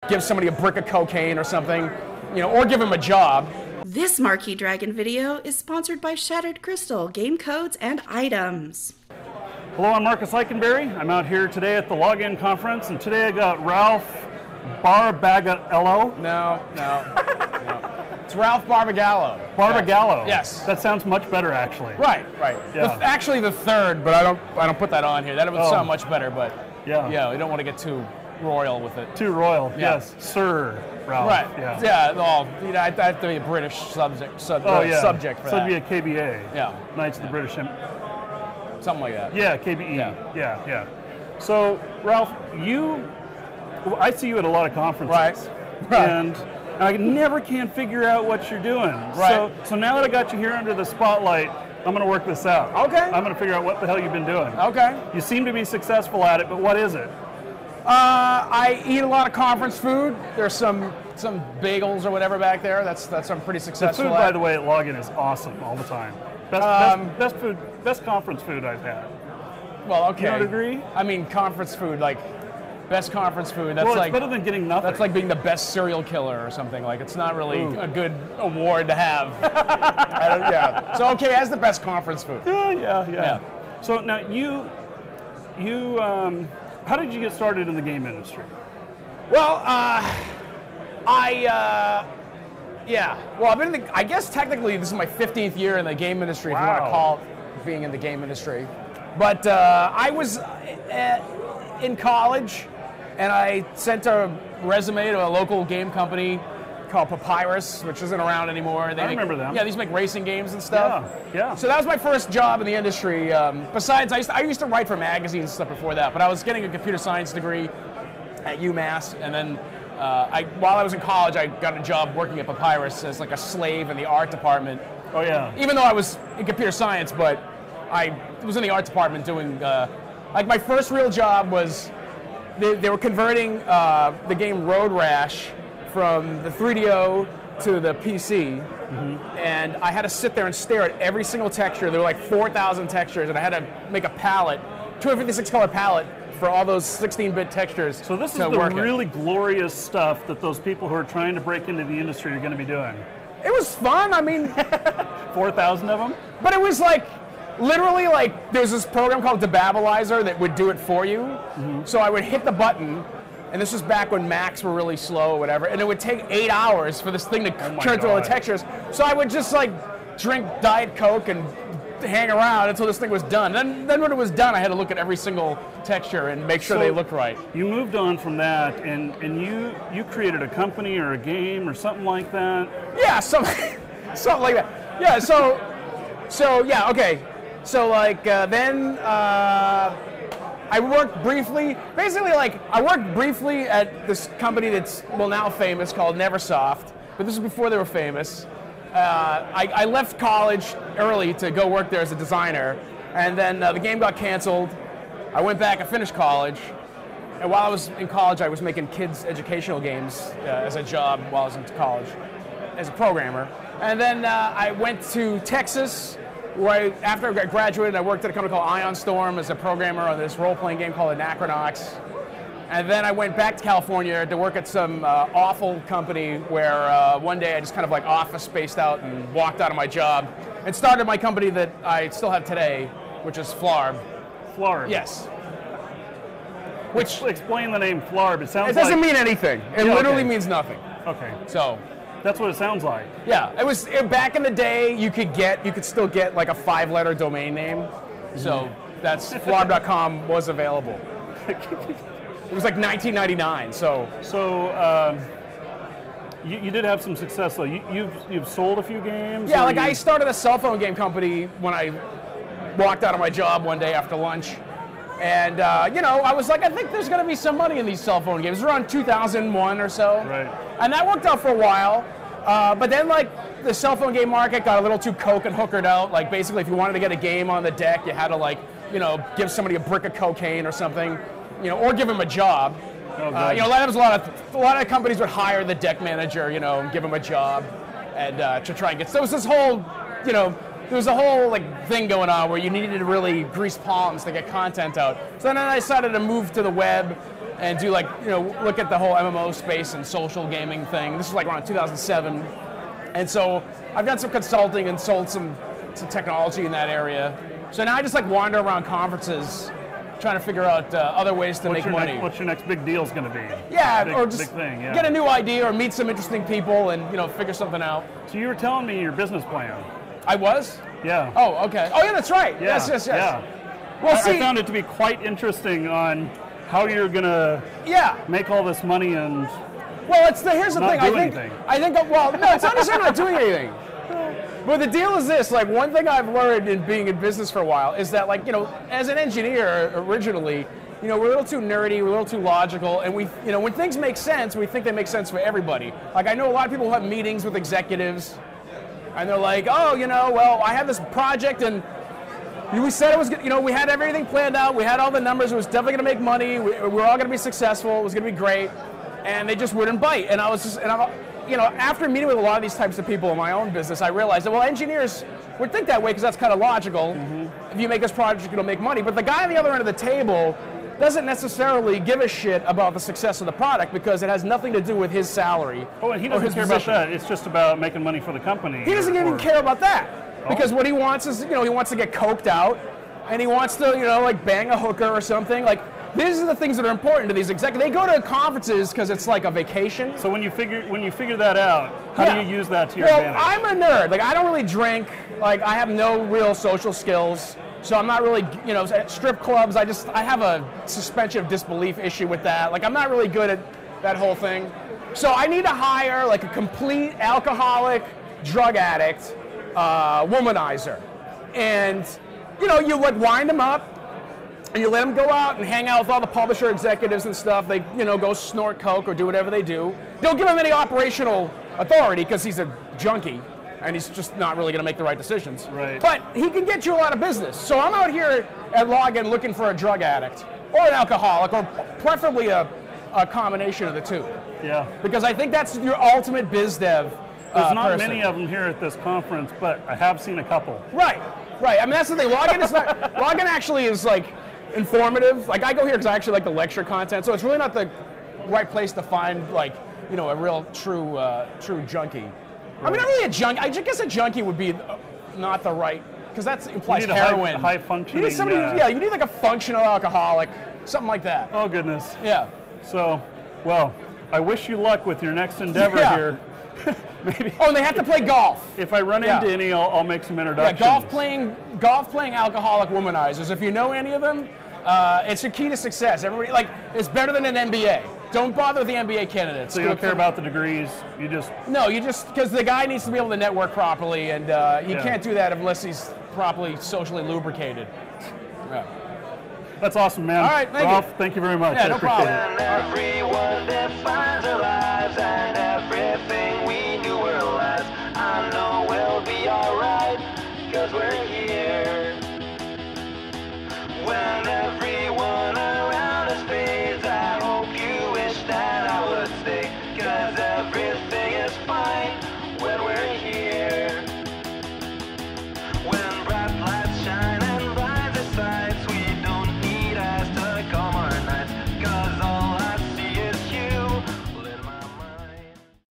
give somebody a brick of cocaine or something, you know, or give them a job. This Marquee Dragon video is sponsored by Shattered Crystal, game codes and items. Hello, I'm Marcus Eikenberry. I'm out here today at the Login Conference, and today I got Ralph Barbagallo. No. It's Ralph Barbagallo. Barbagallo. Yes. That sounds much better, actually. Right. Yeah. Actually, the third, but I don't put that on here. That would sound much better, but yeah, we don't want to get too royal with it. Too royal. Yes, Sir Ralph. Right. Yeah. Well, you know, I have to be a British subject. Subject for so that. it'd be a KBA. Yeah. Knights of the British Something like that. Yeah, KBE. Yeah. So, Ralph, I see you at a lot of conferences. Right. And I never can figure out what you're doing. Right. So now that I got you here under the spotlight, I'm going to work this out. Okay. I'm going to figure out what the hell you've been doing. Okay. You seem to be successful at it, but what is it? I eat a lot of conference food. There's some bagels or whatever back there. That's I'm pretty successful The food, at. by the way, at Login is awesome all the time. Best conference food I've had. Well, okay. You don't agree? I mean, conference food, like best conference food. That's it's better than getting nothing. That's like being the best serial killer or something. Like, it's not really a good award to have. So okay, as the best conference food. Yeah. So now you how did you get started in the game industry? Well, Well, I've been in I guess technically this is my 15th year in the game industry, if you want to call it being in the game industry. But I was in college, and I sent a resume to a local game company called Papyrus, which isn't around anymore. I remember them. Yeah, these make racing games and stuff. Yeah. So that was my first job in the industry. Besides, I used to write for magazines and stuff before that, but I was getting a computer science degree at UMass, and then while I was in college, I got a job working at Papyrus as like a slave in the art department. Oh yeah. Even though I was in computer science, but I was in the art department doing like my first real job was they were converting the game Road Rash from the 3DO to the PC, and I had to sit there and stare at every single texture. There were like 4,000 textures, and I had to make a palette, 256 color palette for all those 16-bit textures. So this is the really glorious stuff that those people who are trying to break into the industry are going to be doing. It was fun. I mean, 4,000 of them? But it was like, literally like, there's this program called Debabbilizer that would do it for you. So I would hit the button, and this was back when Macs were really slow or whatever, and it would take 8 hours for this thing to turn through all the textures. So I would just like drink Diet Coke and hang around until this thing was done. Then when it was done, I had to look at every single texture and make sure they looked right. You moved on from that, and you created a company or a game or something like that? Yeah, something like that. Yeah, so yeah, okay. So like then I worked briefly, basically like I worked briefly at this company that's now famous called Neversoft, but this was before they were famous. I left college early to go work there as a designer, and then the game got canceled. I went back and finished college, and while I was in college, I was making kids' educational games as a job while I was in college as a programmer. And then I went to Texas, where after I graduated, I worked at a company called Ion Storm as a programmer on this role-playing game called Anachronox. And then I went back to California to work at some awful company where one day I just kind of like office spaced out and walked out of my job and started my company that I still have today, which is Flarb. Flarb? Yes. Which explain the name Flarb. It doesn't mean anything. It literally means nothing. Okay. So that's what it sounds like. Yeah, it was back in the day. You could still get like a 5-letter domain name. So that's flarb.com was available. It was like 1999, so you did have some success though. You've sold a few games. Yeah, like I started a cell phone game company when I walked out of my job one day after lunch, and I was like, I think there's going to be some money in these cell phone games. It was around 2001 or so, right? And that worked out for a while, but then like the cell phone game market got a little too coke and hookered out. Like basically, if you wanted to get a game on the deck, you had to like give somebody a brick of cocaine or something. Or give him a job. A lot of companies would hire the deck manager, and give him a job, and to try and get. So there was this whole, there was a whole like thing going on where you needed to really grease palms to get content out. So then I decided to move to the web, and do like, you know, look at the whole MMO space and social gaming thing. This was like around 2007. And so I've done some consulting and sold some technology in that area. So now I just like wander around conferences trying to figure out other ways to make money. What's your next big deal's going to be? Yeah, or just big thing, yeah. get a new idea or meet some interesting people and, you know, figure something out. So you were telling me your business plan. I was? Yeah. Oh, okay. Oh, yeah, that's right. Yeah. Yes. Yeah. Well, I found it to be quite interesting on how you're going to make all this money and well, here's the thing. anything. Well, no, it's not necessarily not doing anything. But the deal is this, like one thing I've learned in being in business for a while is that, like, you know, as an engineer originally, you know, we're a little too nerdy, we're a little too logical, and we, you know, when things make sense, we think they make sense for everybody. Like I know a lot of people who have meetings with executives, and they're like, oh, you know, well, I have this project and we said it was, you know, we had everything planned out, we had all the numbers, it was definitely going to make money, we were all going to be successful, it was going to be great, and they just wouldn't bite. And I was just, you know, after meeting with a lot of these types of people in my own business, I realized that, well, engineers would think that way because that's kind of logical. Mm-hmm. If you make this project, it'll make money. But the guy on the other end of the table doesn't necessarily give a shit about the success of the product because it has nothing to do with his salary. Oh, and he doesn't care about that. It's just about making money for the company. He doesn't even care about that because what he wants is, you know, he wants to get coked out and he wants to, you know, like bang a hooker or something. Like, these are the things that are important to these executives. They go to conferences because it's like a vacation. So when you figure that out, how do you use that to your advantage? Well, I'm a nerd. Like I don't really drink. Like I have no real social skills. So I'm not really, you know, at strip clubs. I have a suspension of disbelief issue with that. Like I'm not really good at that whole thing. So I need to hire like a complete alcoholic, drug addict, womanizer, and you know, you like wind them up. And you let them go out and hang out with all the publisher executives and stuff. They, you know, go snort coke or do whatever they do. Don't give him any operational authority because he's a junkie and he's just not really going to make the right decisions. Right. But he can get you a lot of business. So I'm out here at Login looking for a drug addict or an alcoholic or preferably a combination of the two. Yeah. Because I think that's your ultimate biz dev. There's not many of them here at this conference, but I have seen a couple. Right. I mean, that's the thing. Login actually is like informative. Like I go here because I actually like the lecture content, so it's really not the right place to find like, you know, a real true junkie. Right. I mean, not really a junkie. I guess a junkie would be not the right, because that implies heroin. High functioning. You need somebody, you need like a functional alcoholic, something like that. Oh goodness. Yeah. So, well, I wish you luck with your next endeavor here. Maybe. Oh, and they have to play golf. If I run into any, I'll make some introductions. Yeah, golf playing alcoholic womanizers. If you know any of them, it's a key to success. Everybody, like, it's better than an MBA. Don't bother with the MBA candidates. So you don't care about the degrees. You just because the guy needs to be able to network properly, and he can't do that unless he's properly socially lubricated. Yeah. That's awesome, man. All right, Ralph, thank you very much. Yeah, no problem. And everyone defines our lives, and everything we do we're lies. I know we'll be alright, 'cause we're here.